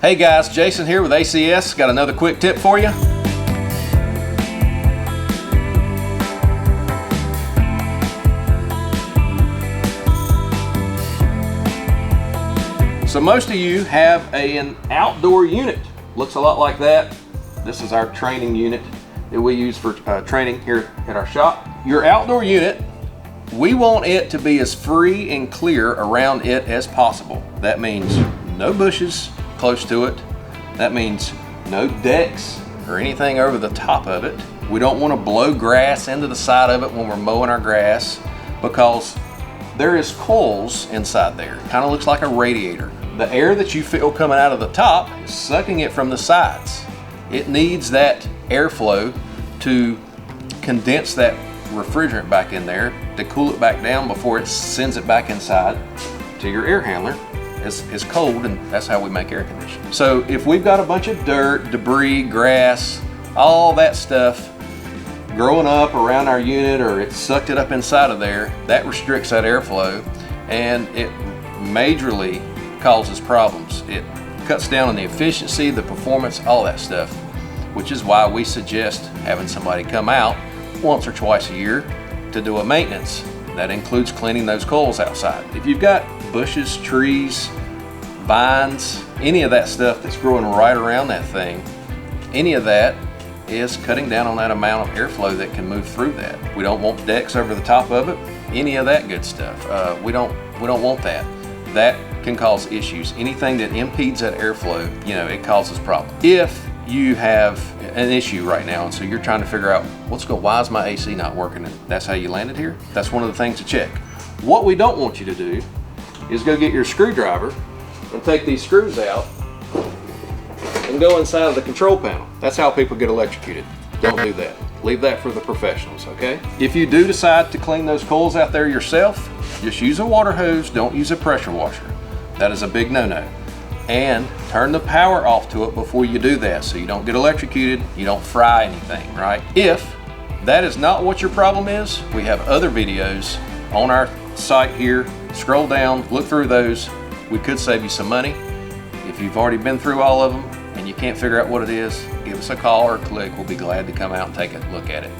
Hey guys, Jason here with ACS. Got another quick tip for you. So most of you have an outdoor unit. Looks a lot like that. This is our training unit that we use for training here at our shop. Your outdoor unit, we want it to be as free and clear around it as possible. That means no bushes close to it. That means no decks or anything over the top of it. We don't want to blow grass into the side of it when we're mowing our grass, because there is coils inside there. Kind of looks like a radiator. The air that you feel coming out of the top is sucking it from the sides. It needs that airflow to condense that refrigerant back in there to cool it back down before it sends it back inside to your air handler. It's cold, and that's how we make air conditioning. So if we've got a bunch of dirt, debris, grass, all that stuff growing up around our unit, or it sucked it up inside of there, that restricts that airflow, and it majorly causes problems. It cuts down on the efficiency, the performance, all that stuff, which is why we suggest having somebody come out once or twice a year to do a maintenance. That includes cleaning those coils outside. If you've got bushes, trees, vines, any of that stuff that's growing right around that thing, any of that is cutting down on that amount of airflow that can move through that. We don't want decks over the top of it, any of that good stuff. We don't want that. That can cause issues. Anything that impedes that airflow, it causes problems. If you have an issue right now, and so you're trying to figure out why is my AC not working, and that's how you landed here, that's one of the things to check. What we don't want you to do is go get your screwdriver and take these screws out and go inside of the control panel. That's how people get electrocuted. Don't do that. Leave that for the professionals, okay? If you do decide to clean those coils out there yourself, just use a water hose, don't use a pressure washer. That is a big no-no. And turn the power off to it before you do that, so you don't get electrocuted, you don't fry anything, right? If that is not what your problem is, we have other videos on our site here. Scroll down, look through those. We could save you some money. If you've already been through all of them and you can't figure out what it is, give us a call or a click. We'll be glad to come out and take a look at it.